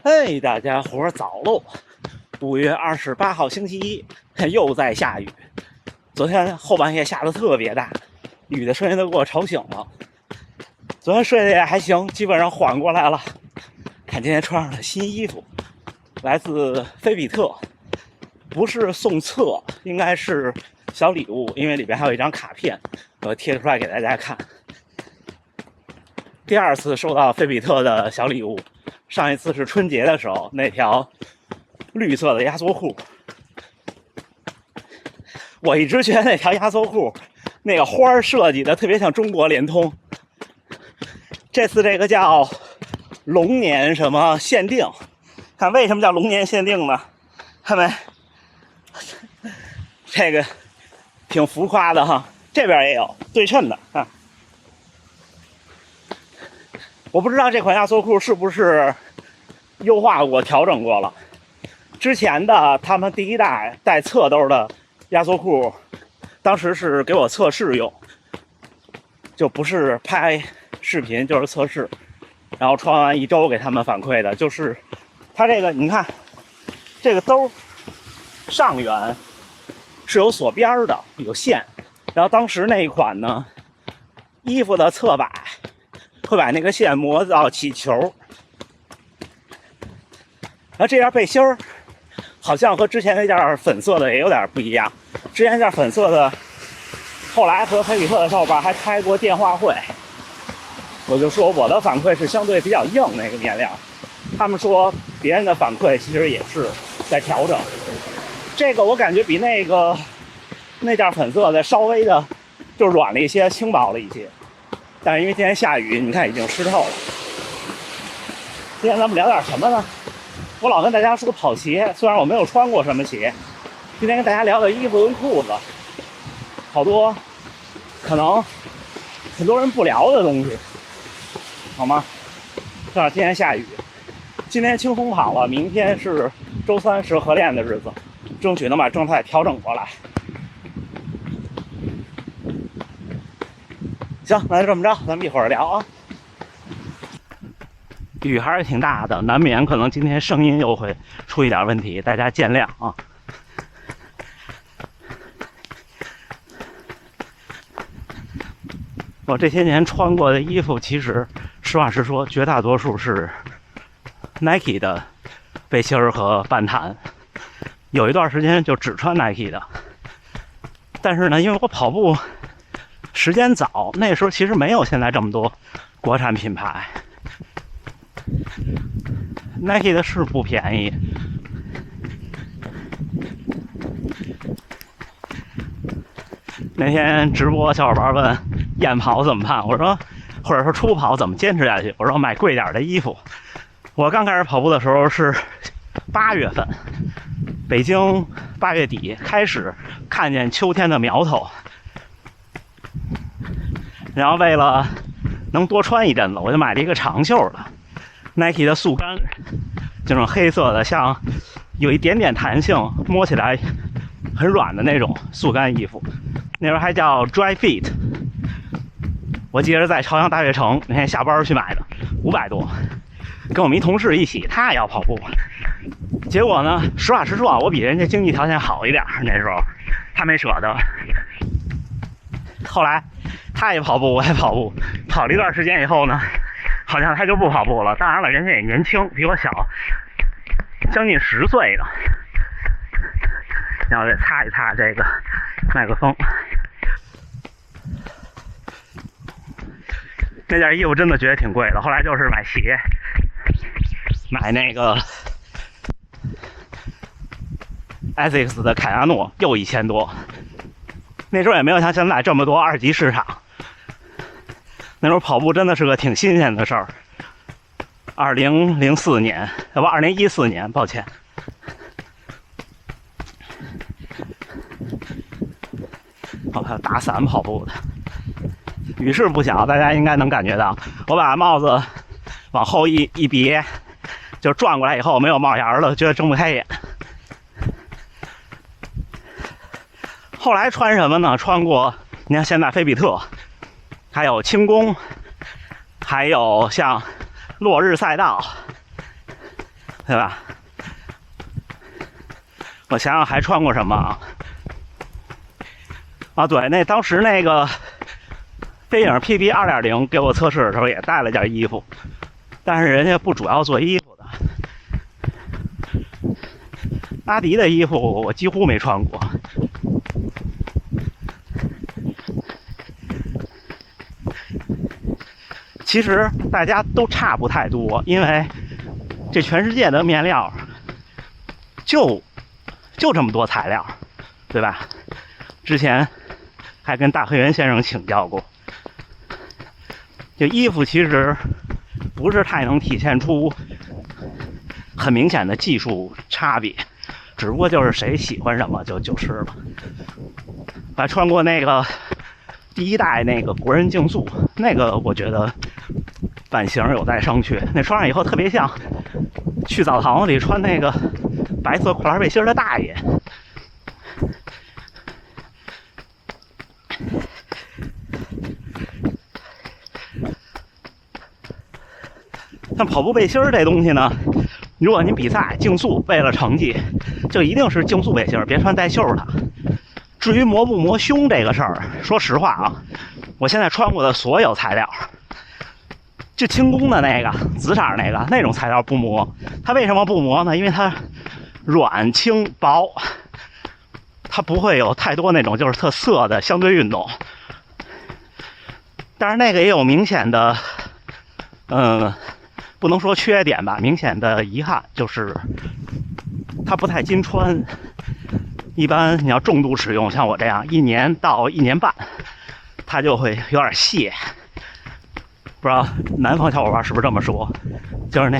嘿，大家伙儿早喽！5月28号星期一，又在下雨。昨天后半夜下的特别大，雨的声音都给我吵醒了。昨天睡得也还行，基本上缓过来了。看今天穿上了新衣服，来自菲比特，不是送册，应该是小礼物，因为里边还有一张卡片，我贴出来给大家看。第二次收到菲比特的小礼物。上一次是春节的时候，那条绿色的压缩裤，我一直觉得那条压缩裤那个花设计的特别像中国联通。这次这个叫龙年什么限定，看为什么叫龙年限定呢？看没？这个挺浮夸的哈，这边也有对称的啊。我不知道这款压缩裤是不是优化过、调整过了。之前的他们第一代带侧兜的压缩裤，当时是给我测试用，就不是拍视频，就是测试。然后穿完1周给他们反馈的，就是它这个，你看这个兜上缘是有锁边的，有线。然后当时那一款呢，衣服的侧摆会把那个线磨到起球，然后这件背心儿好像和之前那件粉色的也有点不一样。之前那件粉色的，后来和菲比特的小伙伴还开过电话会，我就说我的反馈是相对比较硬那个面料，他们说别人的反馈其实也是在调整。这个我感觉比那件粉色的稍微的就软了一些，轻薄了一些。但是因为今天下雨，你看已经湿透了。今天咱们聊点什么呢？我老跟大家说跑鞋，虽然我没有穿过什么鞋，今天跟大家聊聊衣服跟裤子，好多可能很多人不聊的东西，好吗？正好今天下雨，今天清风好了，明天是周3是合练的日子，争取能把状态调整过来。行，那就这么着，咱们一会儿聊啊。雨还是挺大的，难免可能今天声音又会出一点问题，大家见谅啊。我这些年穿过的衣服，其实实话实说，绝大多数是 Nike 的背心儿和半弹，有一段时间就只穿 Nike 的。但是呢，因为我跑步时间早，那时候其实没有现在这么多国产品牌。Nike 的是不便宜，那天直播小伙伴问夜跑怎么办，我说或者说初跑怎么坚持下去，我说买贵点的衣服。我刚开始跑步的时候是8月份，北京8月底开始看见秋天的苗头，然后为了能多穿一阵子，我就买了一个长袖的 Nike 的速干，这种黑色的，像有一点点弹性，摸起来很软的那种速干衣服。那时候还叫 Dry Fit， 我记得在朝阳大悦城那天下班去买的，500多。跟我们一同事一起，他也要跑步，结果呢，实话实说啊，我比人家经济条件好一点，那时候他没舍得。后来他也跑步，我也跑步，跑了一段时间以后呢，好像他就不跑步了。当然了，人家也年轻，比我小将近10岁的。然后再擦一擦这个麦克风。那件衣服真的觉得挺贵的，后来就是买鞋，买那个 Asics 的凯亚诺，又1000多。那时候也没有像现在这么多2级市场，那时候跑步真的是个挺新鲜的事儿。2004年，不，2014年，抱歉。哦，还有打伞跑步的，雨势不小，大家应该能感觉到。我把帽子往后一别，就转过来以后没有帽檐了，觉得睁不开眼。后来穿什么呢？穿过，你看现在菲比特，还有轻功，还有像落日赛道，对吧？我想想还穿过什么啊？啊，对，那当时那个飞影 PB 2.0给我测试的时候也带了件衣服，但是人家不主要做衣服的。阿迪的衣服我几乎没穿过。其实大家都差不太多，因为这全世界的面料就这么多材料，对吧？之前还跟大黑原先生请教过，就衣服其实不是太能体现出很明显的技术差别，只不过就是谁喜欢什么就是了。我还穿过那个第1代那个国人竞速，那个我觉得版型有待商榷。那穿上以后特别像去澡堂子里穿那个白色裤衩背心的大爷。像跑步背心这东西呢，如果您比赛竞速为了成绩，就一定是竞速背心，别穿带袖的。至于磨不磨胸这个事儿，说实话啊，我现在穿过的所有材料，就轻工的那个紫色那种材料不磨。它为什么不磨呢？因为它软轻薄，它不会有太多那种就是特色的相对运动。但是那个也有明显的不能说缺点吧，明显的遗憾就是它不太经穿。一般你要重度使用，像我这样1年到1年半，它就会有点泄。不知道南方小伙伴是不是这么说？就是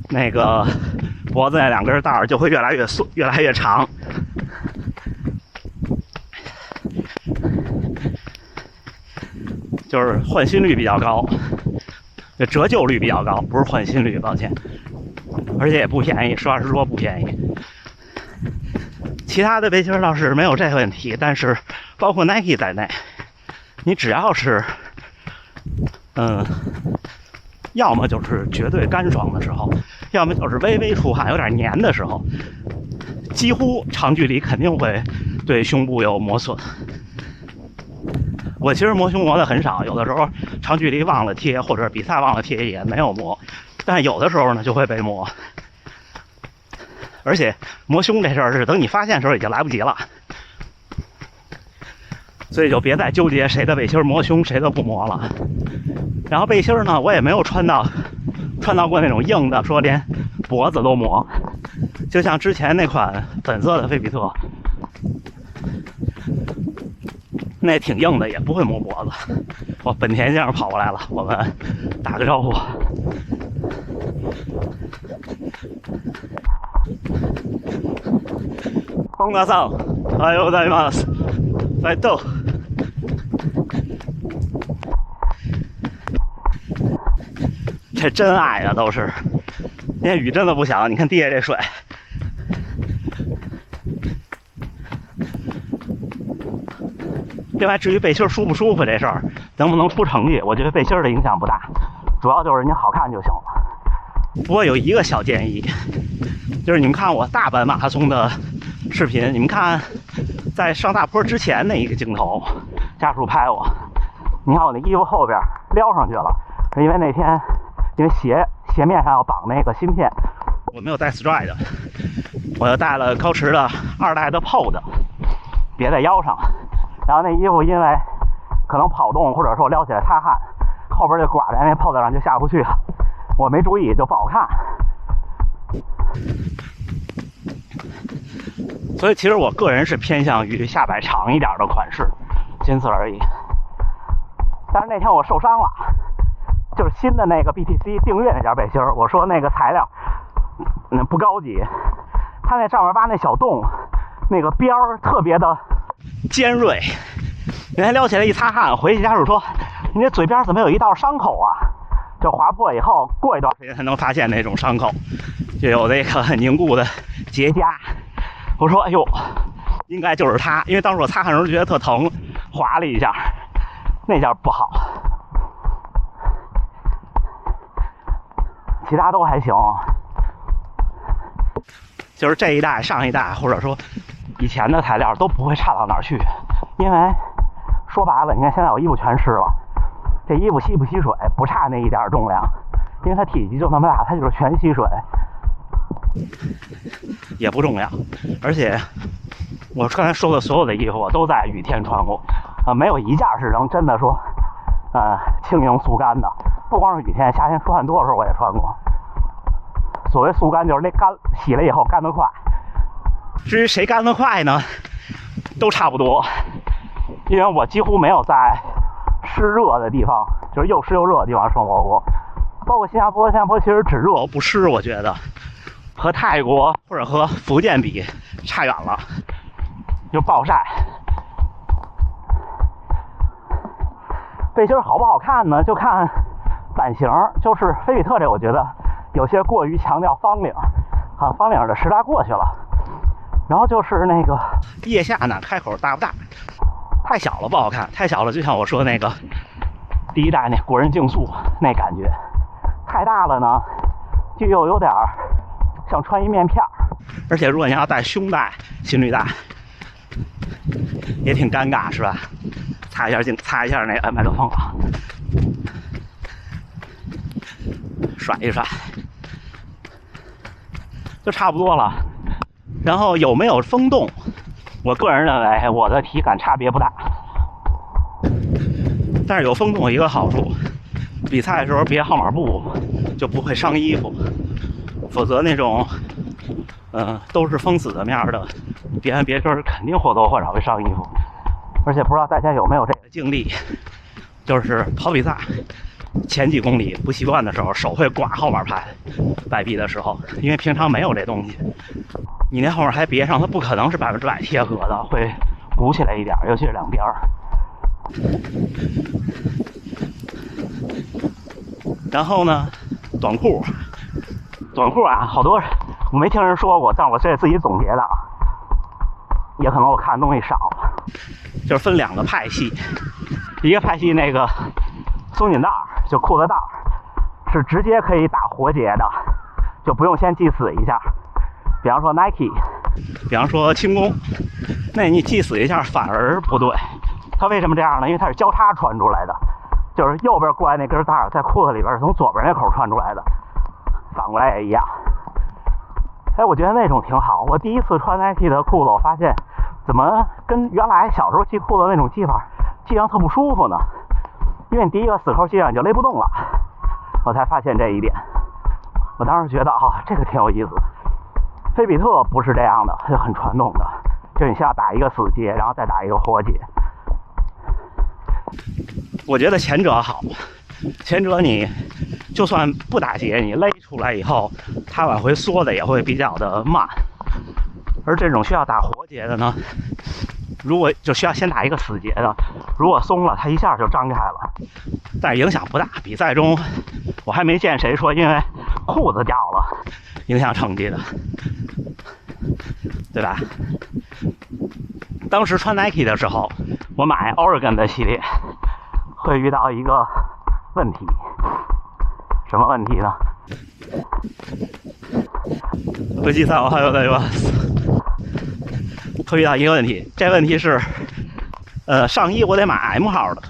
那个脖子那2根带就会越来越松，越来越长。就是换新率比较高，折旧率比较高，不是换新率，抱歉。而且也不便宜，实话实说不便宜。其他的背心倒是没有这个问题，但是包括 Nike 在内，你只要是要么就是绝对干爽的时候，要么就是微微出汗有点黏的时候，几乎长距离肯定会对胸部有磨损。我其实磨胸磨的很少，有的时候长距离忘了贴，或者比赛忘了贴也没有磨，但有的时候呢就会被磨。而且磨胸这事儿是等你发现的时候已经来不及了，所以就别再纠结谁的背心磨胸谁的不磨了。然后背心呢，我也没有穿到过那种硬的，说连脖子都磨。就像之前那款粉色的菲比特，那挺硬的，也不会磨脖子。哦，本田先生跑过来了，我们打个招呼。本田さん、おはようございます。这真爱啊，都是。今天雨真的不小，你看地下这水。另外，至于背心舒不舒服这事儿，能不能出成绩，我觉得背心的影响不大，主要就是你好看就行了。不过有一个小建议，就是你们看我大阪马拉松的视频，你们看在上大坡之前那一个镜头，家属拍我，你看我那衣服后边撩上去了，是因为那天因为鞋面上要绑那个芯片，我没有带 Stride， 我又带了高驰的2代的 Pod， 别在腰上。然后那衣服因为可能跑动或者说撩起来擦汗，后边就挂在那 Pod 上就下不去了，我没注意就不好看。所以其实我个人是偏向于下摆长一点的款式，仅此而已。但是那天我受伤了，就是新的那个 BTC 订阅那件背心，我说那个材料不高级，它那上面挖那小洞，那个边儿特别的尖锐。那天撩起来一擦汗，回去家属说：“你这嘴边怎么有一道伤口啊？”就划破以后，过一段时间才能发现那种伤口，就有那个很凝固的结痂。我说：“哎呦，应该就是它，因为当时我擦汗的时候觉得特疼，划了一下，那件不好。”其他都还行。就是这一代、上一代，或者说以前的材料都不会差到哪儿去，因为说白了，你看现在我衣服全湿了，这衣服吸不吸水不差那一点重量，因为它体积就那么大，它就是全吸水，也不重要。而且我刚才说的所有的衣服我都在雨天穿过，没有一件是能真的说轻盈速干的。不光是雨天，夏天出汗多的时候我也穿过。所谓速干就是那干洗了以后干得快。至于谁干得快呢，都差不多，因为我几乎没有在湿热的地方，就是又湿又热的地方生活过。包括新加坡其实只热不湿，我觉得和泰国或者和福建比差远了，就暴晒。背心好不好看呢？就看版型，就是菲比特这我觉得有些过于强调方领，方领的时代过去了。然后就是那个腋下呢，开口大不大？太小了不好看，太小了就像我说那个第一代那国人竞速那感觉，太大了呢，就又有点像穿一面片。而且如果你要带胸带、心率带，也挺尴尬，是吧？擦一下那个麦克风啊，甩一甩，就差不多了。然后有没有风洞？我个人认为我的体感差别不大，但是有风洞有一个好处，比赛的时候别号码布就不会伤衣服，否则那种都是封死的面的别跟别根肯定或多或少会伤衣服。而且不知道大家有没有这个经历，就是跑比赛前几公里不习惯的时候，手会刮号码牌摆臂的时候，因为平常没有这东西，你那后面还别上，它不可能是100%贴合的，会鼓起来一点，尤其是两边。然后呢，短裤啊，好多我没听人说过，但我这自己总结的，也可能我看的东西少，就是分两个派系，一个派系那个松紧带就裤子带是直接可以打活结的，就不用先系死一下。比方说 Nike， 比方说轻功，那你系死一下反而不对。它为什么这样呢？因为它是交叉穿出来的，就是右边过来那根带在裤子里边是从左边那口穿出来的，反过来也一样。哎，我觉得那种挺好。我第一次穿 Nike 的裤子，我发现怎么跟原来小时候系裤子那种系法系上特不舒服呢？因为你第一个死扣系上你就勒不动了，我才发现这一点。我当时觉得这个挺有意思。菲比特不是这样的，就很传统的，就你先要打一个死结，然后再打一个活结。我觉得前者好，前者你就算不打结，你勒出来以后，它往回缩的也会比较的慢。而这种需要打活结的呢，如果就需要先打一个死结的，如果松了，它一下就张开了，但是影响不大。比赛中我还没见谁说因为裤子掉了影响成绩的，对吧？当时穿 Nike 的时候，我买 Oregon 的系列会遇到一个问题，什么问题呢？国际赛我还有那个会遇到一个问题，这问题是上衣我得买 M 号的，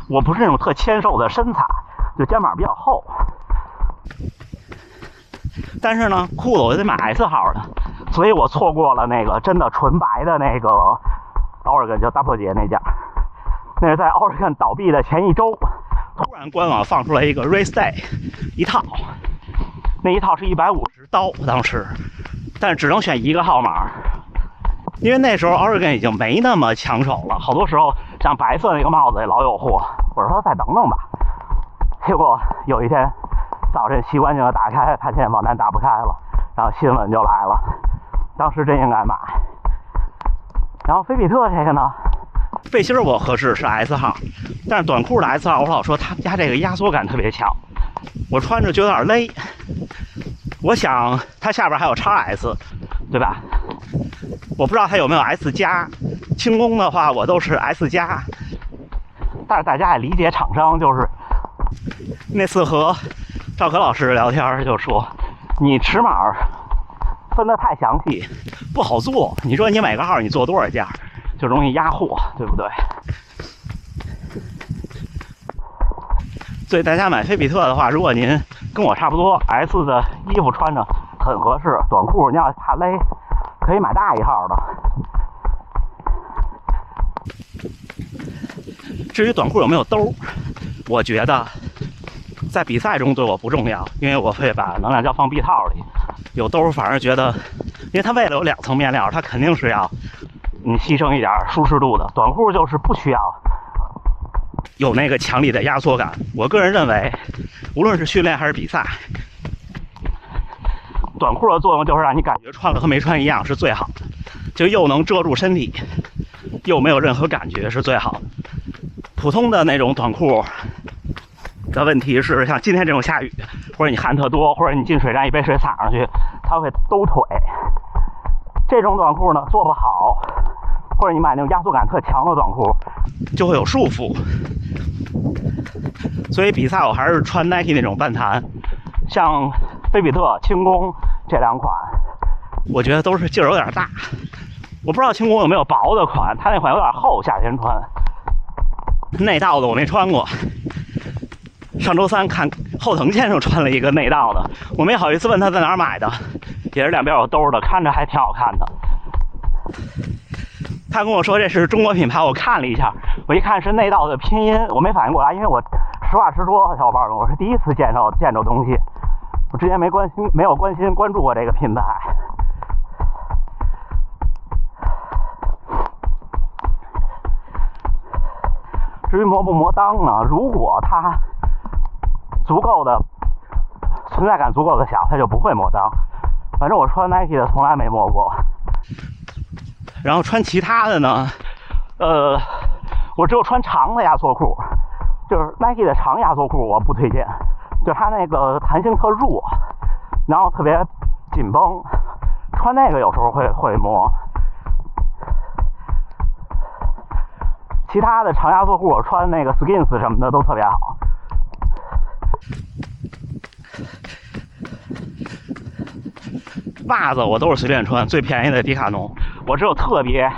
我不是那种特纤瘦的身材，就肩膀比较厚，但是呢裤子我得买 S 号的，所以我错过了那个真的纯白的那个 Oregon 就大破节那件，那是在 Oregon 倒闭的前一周，突然官网放出来一个 Race Day 一套，那一套是$150当时，但是只能选一个号码，因为那时候 Oregon 已经没那么抢手了，好多时候像白色那个帽子也老有货，我说再等等吧。结果有一天早晨习惯性的打开，发现网站打不开了，然后新闻就来了，当时真应该买。然后菲比特这个呢，背心我合适是 S 号，但是短裤的 S 号我老说他们家这个压缩感特别强，我穿着就有点勒。我想它下边还有 XS， 对吧？我不知道它有没有 S 加，轻功的话我都是 S 加，但是大家也理解厂商，就是那次和赵可老师聊天就说，你尺码分得太详细，不好做。你说你每个号你做多少件，就容易压货，对不对？所以大家买菲比特的话，如果您跟我差不多 S 的衣服穿着很合适，短裤你要怕勒，可以买大一号的。至于短裤有没有兜，我觉得在比赛中对我不重要，因为我会把能量胶放臂套里。有兜反而觉得，因为它为了有2层面料，它肯定是要牺牲一点舒适度的。短裤就是不需要有那个强力的压缩感。我个人认为，无论是训练还是比赛，短裤的作用就是让你感觉穿了和没穿一样是最好的，就又能遮住身体，又没有任何感觉是最好的。普通的那种短裤的问题是，像今天这种下雨，或者你汗特多，或者你进水站一杯水洒上去，它会兜腿。这种短裤呢做不好，或者你买那种压缩感特强的短裤，就会有束缚。所以比赛我还是穿 Nike 那种半弹，像菲比特、轻功这2款，我觉得都是劲儿有点大。我不知道轻功有没有薄的款，它那款有点厚，夏天穿。内道的我没穿过。上周三看后藤先生穿了一个内道的，我没好意思问他在哪儿买的，也是两边有兜的，看着还挺好看的。他跟我说这是中国品牌，我看了一下，我一看是内道的拼音，我没反应过来，因为我实话实说，小伙伴们，我是第一次见着东西，我之前没有关注过这个品牌。至于磨不磨裆呢？如果它足够的存在感足够的小，它就不会磨裆。反正我穿 Nike 的从来没磨过。然后穿其他的呢，我只有穿长的压缩裤，就是 Nike 的长压缩裤我不推荐，就是它那个弹性特弱，然后特别紧绷，穿那个有时候会磨。其他的长压缩裤我穿那个 Skins 什么的都特别好。袜子我都是随便穿，最便宜的迪卡侬。我只有特别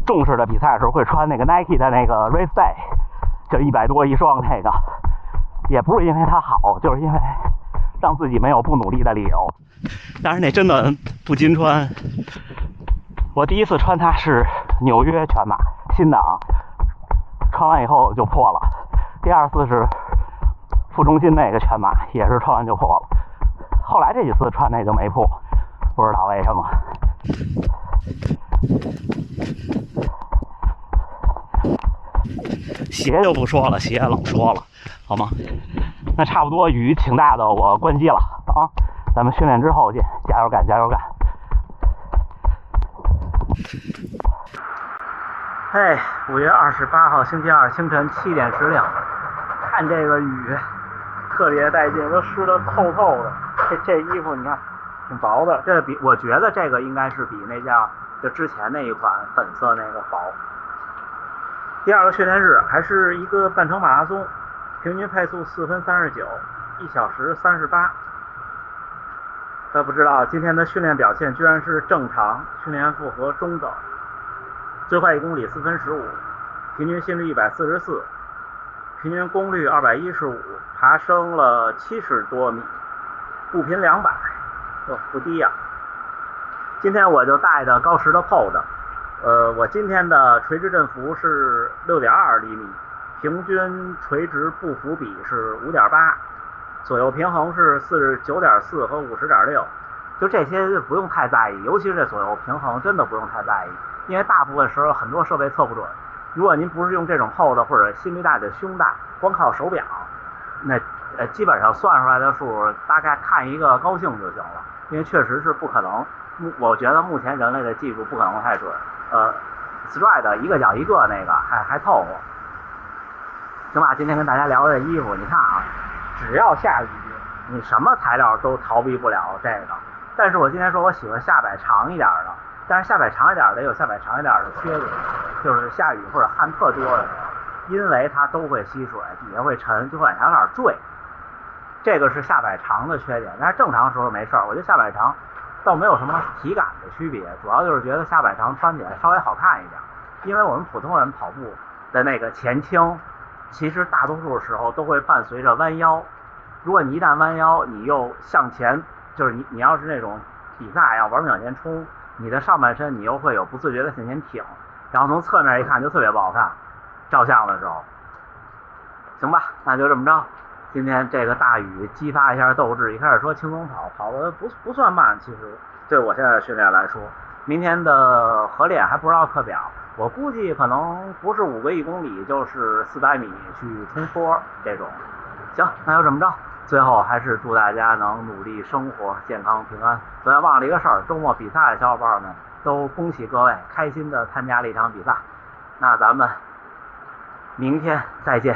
重视的比赛的时候会穿那个 Nike 的那个 Race Day， 就100多一双那个，也不是因为它好，就是因为让自己没有不努力的理由。但是那真的不禁穿。我第一次穿它是纽约全马新档，穿完以后就破了。第二次是副中心那个全马，也是穿完就破了。后来这几次穿那就没破，不知道为什么。鞋就不说了，鞋冷说了，好吗？那差不多雨挺大的，我关机了啊！咱们训练之后见，加油干，加油干！嘿，5月28号星期二清晨7点10两，看这个雨特别带劲，都湿得透透的。这衣服你看挺薄的，这我觉得这个应该是比那件就之前那一款粉色那个薄。第二个训练日还是一个半程马拉松，平均配速4分39，1小时38。但不知道今天的训练表现居然是正常，训练负荷中等，最快1公里4分15，平均心率144，平均功率215，爬升了70多米，步频200，不低呀。今天我就带的高石的 POD，我今天的垂直振幅是6.2厘米，平均垂直步幅比是5.8，左右平衡是49.4和50.6，就这些不用太在意，尤其是这左右平衡真的不用太在意，因为大部分时候很多设备测不准。如果您不是用这种 POD 或者心率大的胸大，光靠手表，那基本上算出来的数大概看一个高兴就行了，因为确实是不可能。我觉得目前人类的技术不可能太准。Stride 一个脚一个那个还凑合。行吧，今天跟大家聊这衣服，你看啊，只要下雨，你什么材料都逃避不了这个。但是我今天说我喜欢下摆长一点的，但是下摆长一点的也有下摆长一点的缺点，就是下雨或者汗特多的时候，因为它都会吸水，底下会沉，就会往下有点坠。这个是下摆长的缺点，但是正常时候没事儿。我觉得下摆长倒没有什么体感的区别，主要就是觉得下摆长穿起来稍微好看一点。因为我们普通人跑步的那个前倾，其实大多数时候都会伴随着弯腰。如果你一旦弯腰，你又向前，就是你要是那种比赛要玩命往前冲，你的上半身你又会有不自觉的向前挺，然后从侧面一看就特别不好看，照相的时候。行吧，那就这么着。今天这个大雨激发一下斗志，一开始说轻松跑，跑的不算慢，其实对我现在的训练来说，明天的合练还不知道课表，我估计可能不是5个1公里，就是400米去冲坡这种。行，那就这么着。最后还是祝大家能努力生活，健康平安。昨天忘了一个事儿，周末比赛的小伙伴们都恭喜各位，开心的参加了一场比赛。那咱们明天再见。